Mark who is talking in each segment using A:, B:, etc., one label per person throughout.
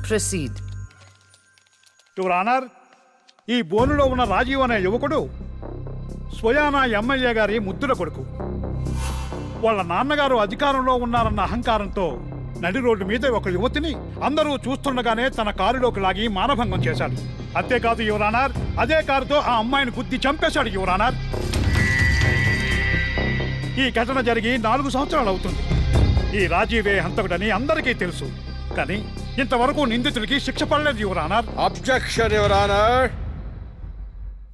A: Proceed.
B: Your honour, ఈ బోనులో ఉన్న రాజీవ్ అనే యువకుడు స్వయానా ఎమ్మెల్యే గారి ముద్దుల కొడుకు. వాళ్ళ నాన్నగారు అధికారంలో ఉన్నారన్న అహంకారంతో నడి రోడ్డు మీద ఒక యువతిని అందరూ చూస్తుండగానే తన కారులోకి లాగి మానభంగం చేశాడు. అంతేకాదు యువర్ ఆనర్, అదే కారుతో ఆ అమ్మాయిని గుద్ది చంపేశాడు యువర్ ఆనర్. ఈ ఘటన జరిగి 4 సంవత్సరాలు అవుతుంది. ఈ రాజీవే హంతకుడని అందరికీ తెలుసు, కానీ ఇంతవరకు నిందితుడికి శిక్ష పడలేదు your honour.
C: Objection your honour.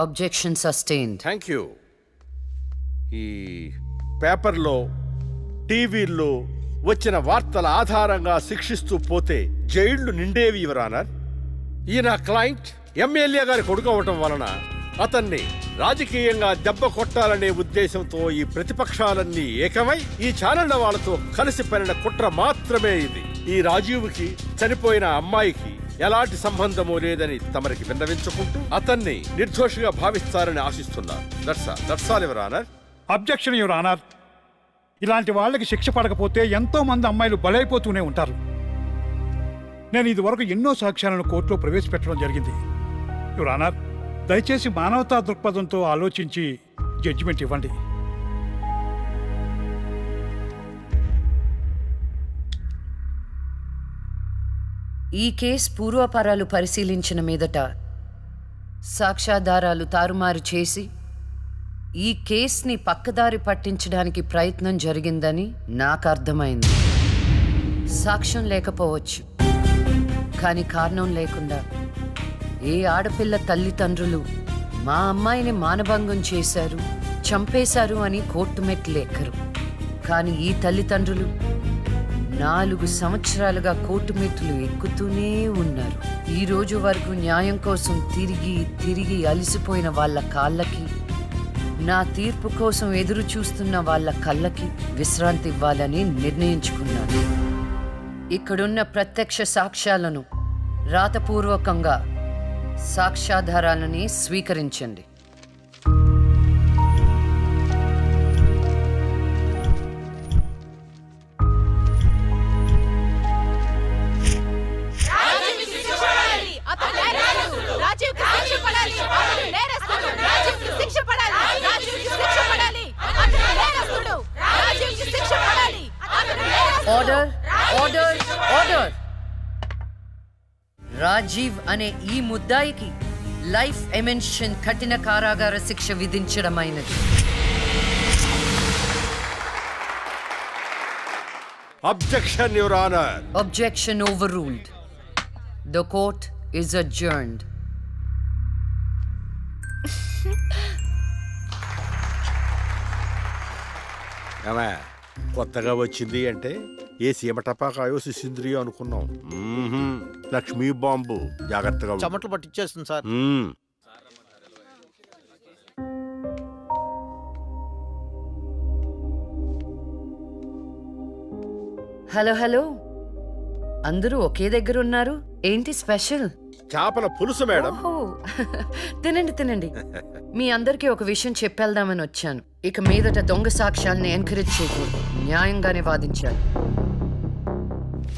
A: Objection sustained.
C: Thank you. ఈ పేపర్లో టీవీల్లో వచ్చిన వార్తల ఆధారంగా శిక్షిస్తూ పోతే జైళ్లు నిండేవి యువర్ ఆనర్. ఈయన క్లయింట్ ఎమ్మెల్యే గారి కొడుకు అవటం వలన అతన్ని రాజకీయంగా దెబ్బ కొట్టాలనే ఉద్దేశంతో ఈ ప్రతిపక్షాలన్నీ ఏకమై ఈ ఛానళ్ల వాళ్ళతో కలిసి పనిన కుట్ర మాత్రమే ఇది. ఈ రాజీవ్కి చనిపోయిన అమ్మాయికి ఎలాంటి సంబంధమూ లేదని తమరికి విన్నవించుకుంటూ అతన్ని నిర్దోషిగా భావిస్తారని ఆశిస్తున్నారు. That's all your honour.
B: Objection your honour. ఇలాంటి వాళ్ళకి శిక్ష పడకపోతే ఎంతో మంది అమ్మాయిలు బలైపోతూనే ఉంటారు. నేను ఇదివరకు ఎన్నో సాక్ష్యాలను కోర్టులో ప్రవేశపెట్టడం జరిగింది యువర్ ఆనర్. దయచేసి మానవతా దృక్పథంతో ఆలోచించి జడ్జిమెంట్ ఇవ్వండి.
A: ఈ కేసు పూర్వాపరాలు పరిశీలించిన మీదట సాక్ష్యాధారాలు తారుమారు చేసి ఈ కేసుని పక్కదారి పట్టించడానికి ప్రయత్నం జరిగిందని నాకు అర్థమైంది. సాక్ష్యం లేకపోవచ్చు, కానీ కారణం లేకుండా ఏ ఆడపిల్ల తల్లిదండ్రులు మా అమ్మాయిని మానభంగం చేశారు, చంపేశారు అని కోర్టు మెట్లు ఎక్కరు. కానీ ఈ తల్లిదండ్రులు 4 సంవత్సరాలుగా కోర్టు మెట్లు ఎక్కుతూనే ఉన్నారు. ఈ రోజు వరకు న్యాయం కోసం తిరిగి తిరిగి అలసిపోయిన వాళ్ళ కాళ్ళకి, నా తీర్పు కోసం ఎదురు చూస్తున్న వాళ్ళ కళ్ళకి విశ్రాంతి ఇవ్వాలని నిర్ణయించుకున్నాను. ఇక్కడున్న ప్రత్యక్ష సాక్ష్యాలను రాతపూర్వకంగా సాక్ష్యాధారాలని స్వీకరించండి. Order, order, order. రాజీవ్ అనే ఈ ముద్దాయికి లైఫ్ ఎమెన్షన్ కఠిన కారాగార శిక్ష విధించడమైనది.
C: Objection your honour.
A: Objection overruled. The court is adjourned.
C: కొత్తగా వచ్చింది అంటే ఏ సీమ టపాకాయో సిసింద్రియో అనుకున్నాం. లక్ష్మీ బాంబు. జాగ్రత్తగా
D: చెమటలు పట్టించేస్తుంది సార్.
A: హలో హలో, అందరూ ఒకే దగ్గర ఉన్నారు. ఏంటి స్పెషల్?
C: చేపల పులుసు మేడం.
A: తినండి తినండి. మీ అందరికీ ఒక విషయం చెప్పేద్దామని వచ్చాను. ఇక మీదట దొంగ సాక్ష్యాల్ని ఎంకరేజ్ చేయకూడదు, న్యాయంగానే వాదించాలి.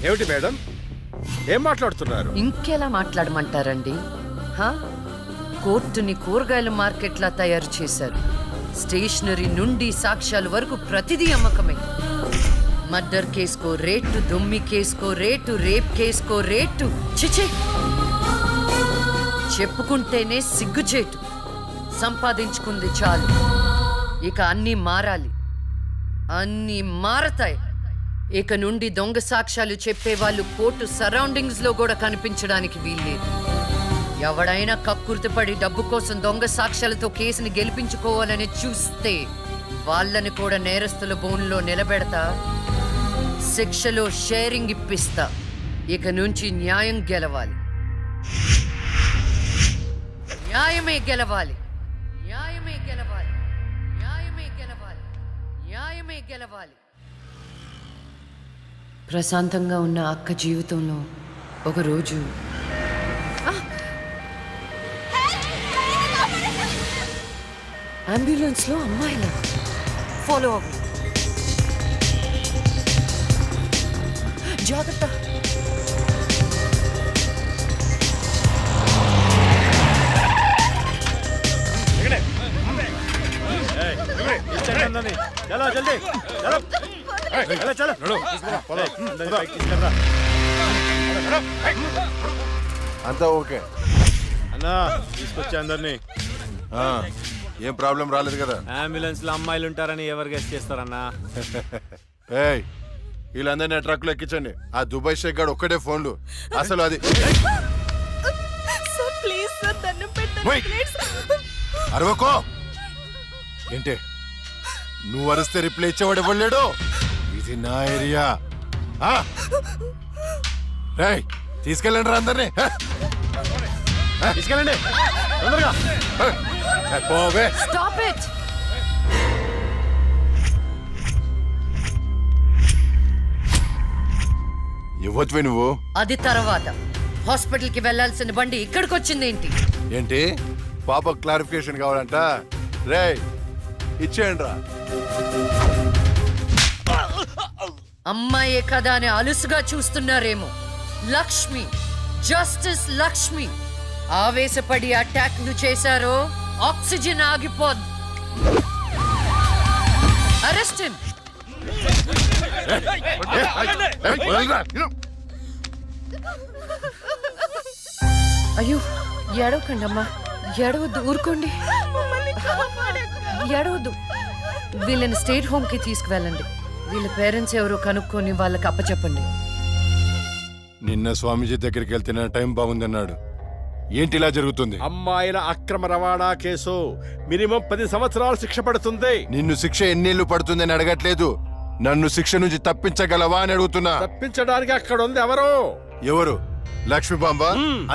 C: ఏమిటి మేడం, ఏం మాట్లాడుతున్నారు?
A: ఇంకెలా మాట్లాడమంటారండి? కోర్టుని కూరగాయల మార్కెట్లా తయారు చేశారు. స్టేషనరీ నుండి సాక్ష్యాల వరకు ప్రతిదీ అమ్మకమే. మర్డర్ కేసుకో రేటు, దొమ్మి కేసుకో రేటు, రేప్ కేసుకో రేటు. చిచి, చెప్పుకుంటేనే సిగ్గుచేటు. సంపాదించుకుంది చాలు, ఇక అన్నీ మారాలి. అన్నీ మారతాయి. ఇక నుండి దొంగ సాక్ష్యాలు చెప్పేవాళ్ళు కోర్టు సరౌండింగ్స్ లో కూడా కనిపించడానికి వీల్లేదు. ఎవడైనా కక్కుర్తిపడి డబ్బు కోసం దొంగ సాక్ష్యాలతో కేసుని గెలిపించుకోవాలని చూస్తే వాళ్ళని కూడా నేరస్తుల బోన్లో నిలబెడతా, శిక్షలో షేరింగ్ ఇప్పిస్తా. ఇక నుంచి న్యాయం గెలవాలి, న్యాయమే గెలవాలి, న్యాయమే గెలవాలి, న్యాయమే గెలవాలి, న్యాయమే గెలవాలి. ప్రశాంతంగా ఉన్న అక్క జీవితంలో ఒకరోజు అంబులెన్స్లో అమ్మాయిలా ఫాలో అవ్వు. జాగ్రత్త.
D: అంతా ఓకే.
E: అన్నా తీసుకొచ్చా అందరినీ.
D: ఏం ప్రాబ్లం రాలేదు కదా?
E: అంబులెన్స్ లో అమ్మాయిలు ఉంటారని ఎవరు గెస్ట్ చేస్తారన్నా?
D: ఏయ్, వీళ్ళందరినీ ట్రక్ లో ఎక్కించండి. ఆ దుబాయ్ షేక్ గాడు ఒక్కడే ఫోన్లు. అసలు అది ఓయ్, అరవకో. ఏంటే నువ్వు అరిస్తే రిప్లై ఇచ్చేవాడు ఇవ్వలేడు. ఇది నా ఏరియా. రేయ్, తీసుకెళ్ళండి రా అందరినీ.
E: తీసుకెళ్ళండి తొందరగా.
D: పోవే.
A: Stop it.
D: ఇవ్వచ్చువే నువ్వు.
A: అది తర్వాత హాస్పిటల్ కి వెళ్లాల్సిన బండి ఇక్కడికి వచ్చింది ఏంటి?
D: ఏంటి పాప క్లారిఫికేషన్ కావాలంట? రేయ్, ఇచ్చేయండి రా.
A: అమ్మాయే కదా అని అలుసుగా చూస్తున్నారేమో. లక్ష్మి, జస్టిస్ లక్ష్మి ఆవేశపడి అటాక్లు చేశారో ఆక్సిజన్ ఆగిపోద్ది. Arrest him. అయ్యో, ఏడవకండి అమ్మా, ఏడవద్దు, ఊరుకోండి, ఏడవద్దు. వీళ్ళని స్టేట్ హోమ్ కి తీసుకువెళ్ళండి. వీళ్ళ పేరెంట్స్ ఎవరో కనుక్కొని వాళ్ళకి అప్పచెప్పండి.
D: నిన్న స్వామీజీ దగ్గరికి వెళ్తే నా టైం బాగుందన్నాడు. ఏంటి ఇలా జరుగుతుంది?
C: అమ్మాయిల అక్రమ రవాణా కేసు మినిమం 10 సంవత్సరాలు శిక్ష పడుతుంది.
D: నిన్ను శిక్ష ఎన్నేళ్లు పడుతుందని అడగట్లేదు. నన్ను శిక్ష నుంచి తప్పించగలవా అని అడుగుతున్నా.
C: తప్పించడానికి అక్కడ ఉంది ఎవరు?
D: ఎవరు? లక్ష్మీబాంబ.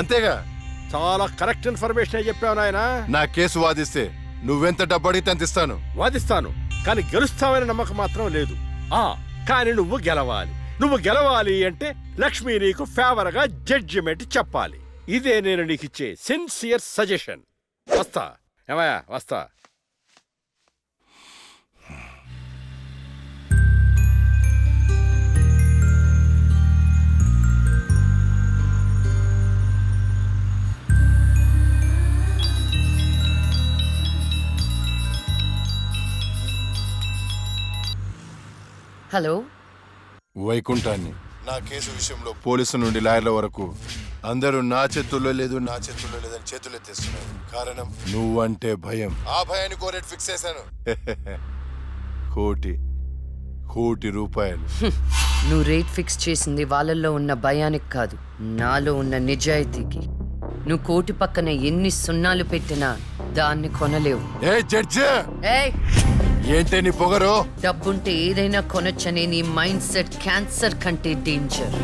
D: అంతేగా?
C: చాలా కరెక్ట్ ఇన్ఫర్మేషన్ చెప్పావు నాయనా.
D: నా కేసు వాదిస్తే నువ్వెంత డబ్బు అడిగితే అంత ఇస్తాను.
C: వాదిస్తాను, కానీ గెలుస్తావని నమ్మకం మాత్రం లేదు. కానీ నువ్వు గెలవాలి. నువ్వు గెలవాలి అంటే లక్ష్మి నీకు ఫేవర్ గా జడ్జిమెంట్ చెప్పాలి. ఇదే నేను నీకు ఇచ్చే సిన్సియర్ సజెషన్. వస్తా ఏమయ్యా, వస్తా.
A: హలో,
D: వైకుంఠాన్ని. నా కేసు విషయంలో పోలీసు నుండి లాయర్ల వరకు అందరూ నా చేతుల్లో లేదు, నా చేతుల్లో లేదని చేతులు ఎత్తేస్తున్నారు. కారణం నువ్వంటే భయం. ఆ భయాన్ని కోరేట్ ఫిక్స్ చేశాను. కోటి రూపాయలు.
A: నువ్వు రేట్ ఫిక్స్ చేసింది వాళ్ళల్లో ఉన్న భయానికి కాదు, నాలో ఉన్న నిజాయితీకి. నువ్వు కోటి పక్కన ఎన్ని సున్నాలు పెట్టినా దాన్ని కొనలేవు.
D: ఏ జడ్జి,
A: ఏయ్,
D: ఏంటే నీ పొగరు?
A: డబ్బుంటే ఏదైనా కొనొచ్చనే నీ మైండ్ సెట్ క్యాన్సర్ కంటే డేంజర్.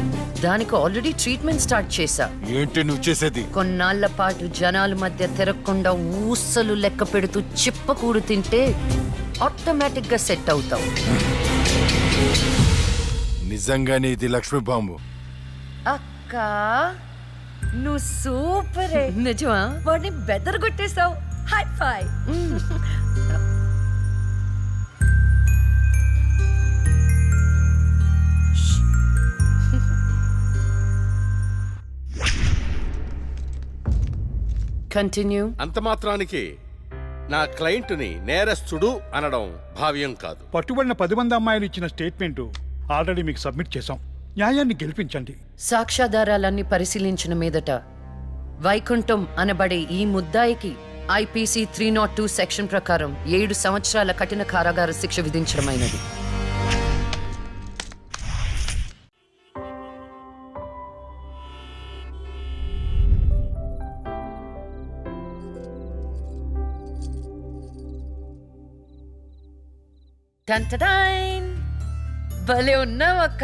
A: దానికి ఆల్రెడీ ట్రీట్మెంట్ స్టార్ట్ చేశా.
D: ఏంటి నువ్వు చేసేది?
A: కొన్నాళ్ల పాటు జనాల మధ్య తిరగకుండా ఊసలు లెక్క పెడుతూ చిప్పకూడు తింటే ఆటోమేటిక్ గా సెట్ అవుతావు.
D: నిజంగానే ఇది లక్ష్మీ బాంబు.
A: అక్క, నువ్వు సూపరే. నిజమా? వాడిని బెదరగొట్టేశావు. హై ఫై. కంటిన్యూ.
C: అంత మాత్రానికి నా క్లయింట్ని నేరస్తుడు అనడం భావ్యం కాదు.
B: పట్టుబడిన 10 మంది అమ్మాయిలు ఇచ్చిన స్టేట్మెంట్ ఆల్రెడీ మీకు సబ్మిట్ చేశాం. న్యాయాన్ని గెలిపించండి.
A: సాక్ష్యాధారాలన్నీ పరిశీలించిన మీదట వైకుంఠం అనబడే ఈ ముద్దాయికి ఐపీసీ 302 సెక్షన్ ప్రకారం 7 సంవత్సరాల కఠిన కారాగార శిక్ష విధించడమైనది. టంటడైన్! భలే ఉన్నావక్క.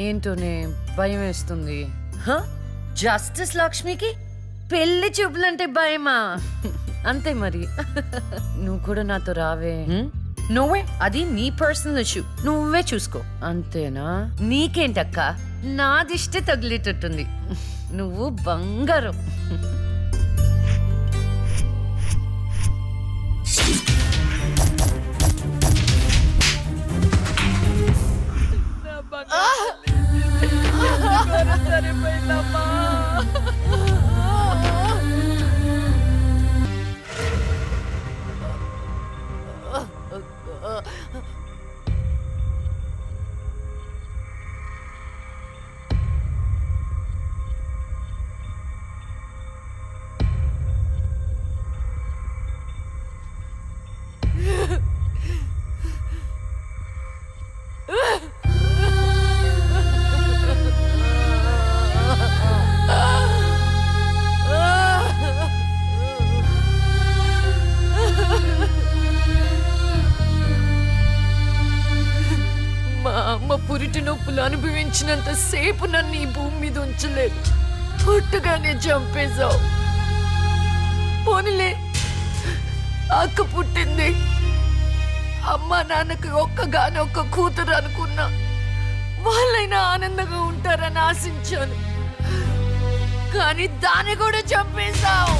A: ఏంటోనే భయం వేస్తుంది. జస్టిస్ లక్ష్మికి పెళ్లి చూపులంటే భయమా? అంతే మరి. నువ్వు కూడా నాతో రావే. నువ్వే, అది నీ పర్సనల్ ఇష్యూ, నువ్వే చూసుకో. అంతేనా? నీకేంటక్క, నా దిష్టి తగిలేటట్టుంది. నువ్వు బంగారం. బాధలు అనుభవించినంత సేపు నన్ను ఈ భూమి మీద ఉంచలేదు. పుట్టగానే చంపేశావు. పోనీలే, అక్క పుట్టింది. అమ్మ నాన్నకి ఒక్క కూతురు అనుకున్నా. వాళ్ళైనా ఆనందంగా ఉంటారని ఆశించాను. కానీ దాన్ని కూడా చంపేశావు.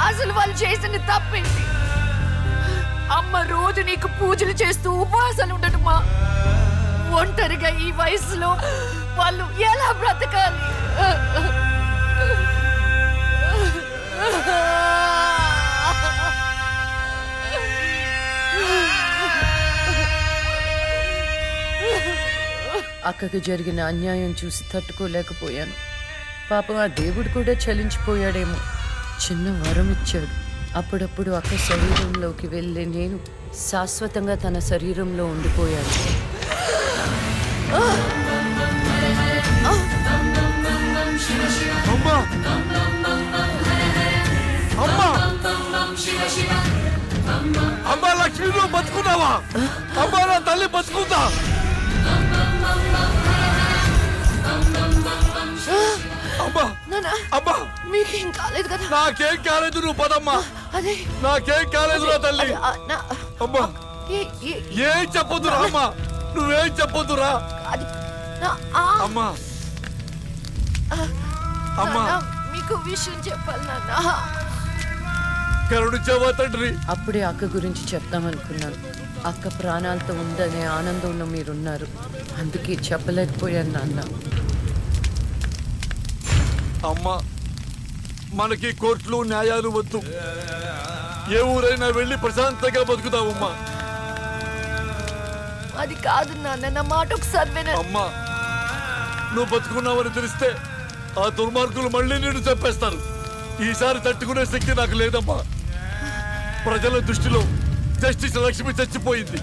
A: అసలు వాళ్ళు చేసిన తప్పేంటి? అమ్మ రోజు నీకు పూజలు చేస్తూ ఉపవాసాలు ఉండటమా? ఒంటరిగా ఈ వయసులో వాళ్ళు ఎలా బ్రతకాలి? అక్కకు జరిగిన అన్యాయం చూసి తట్టుకోలేకపోయాను. పాపం ఆ దేవుడు కూడా చలించిపోయాడేమో. చిన్న వరం ఇచ్చాడు. అప్పుడప్పుడు అక్క శరీరంలోకి వెళ్ళే నేను శాశ్వతంగా తన శరీరంలో ఉండిపోయాను.
C: అమ్మా! అమ్మా! అమ్మా లక్ష్మి, నువ్వు బతుకున్నావా? అమ్మా, నా తల్లి బతుకుందా? అమ్మా! అమ్మా!
A: మీకేం కాలేదు కదా?
C: నాకేం కాలేదు, నువ్వు పదమ్మా.
A: అదే
C: నాకేం కాలేదు నా తల్లి. అమ్మా, ఏం చెప్పొద్దురా అమ్మా, నువ్వేం చెప్పొద్దురా. అమ్మా, అమ్మా,
A: మీకు విషయం చెప్పాలి నాన్న.
C: కరుణించావా తండ్రి?
A: అప్పుడే అక్క గురించి చెప్తామనుకున్నాను. అక్క ప్రాణాలతో ఉందనే ఆనందంలో మీరున్నారు. అందుకే చెప్పలేకపోయాను నాన్న.
C: అమ్మా, మనకి కోర్టులు న్యాయాలు వద్దు. ఏ ఊరైనా వెళ్ళి ప్రశాంతంగా బతుకుతావమ్మా.
A: అది కాదు నాన్న, నా మాట ఒకసారి వినండి.
C: అమ్మా, నువ్వు బతుకున్నావని తెలిస్తే ఆ దుర్మార్గులు మళ్ళీ నిన్ను చంపేస్తారు. ఈసారి తట్టుకునే శక్తి నాకు లేదమ్మా. ప్రజల దృష్టిలో జస్టిస్ లక్ష్మి చచ్చిపోయింది.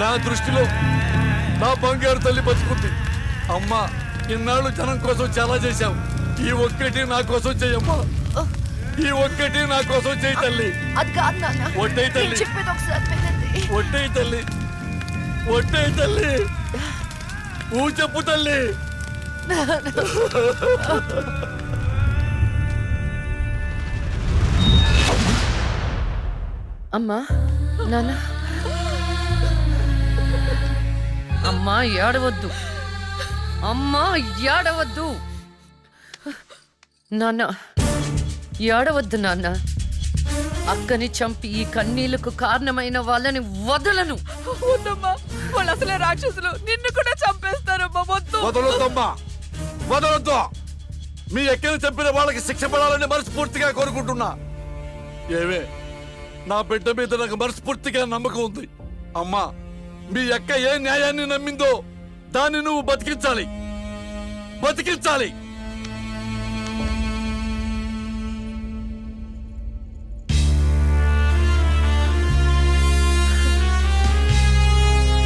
C: నా దృష్టిలో నా బంగారు తల్లి బతుకుంది. అమ్మా, ఇన్నాళ్ళు జనం కోసం చాలా చేశావు. ఈ ఒక్కటి నా కోసం చెయ్యమ్మా. ఈ ఒక్కటి నా కోసం చెయ్యి తల్లి.
A: అది కాదు నాన్న,
C: ఒట్టేయి తల్లి,
A: చెప్పేది ఒకసారి వినండి.
C: ఒట్టేయి తల్లి, ఒట్టేయి తల్లి, ఊ చెప్పు తల్లి.
A: అమ్మా, నాన్న, అమ్మా ఏడవద్దు. అమ్మా ఏడవద్దు. నాన్న ఏడవద్దు నాన్న. అక్కని చంపి ఈ కన్నీళ్లకు కారణమైన వాళ్ళని వదలను.
F: వద్దమ్మా, వాళ్ళు అసలే రాక్షసులు, నిన్ను కూడా చంపేస్తారమ్మా. వద్దు.
C: వదలొద్దమ్మా, వదలొద్దు. మీ ఎక్కని చంపిన వాళ్ళకి శిక్ష పడాలని మనస్ఫూర్తిగా కోరుకుంటున్నా. ఏవే, నా బిడ్డ మీద నాకు మనస్ఫూర్తిగా నమ్మకం ఉంది. అమ్మా, మీ అక్క ఏ న్యాయాన్ని నమ్మిందో దాన్ని నువ్వు బతికించాలి, బతికించాలి.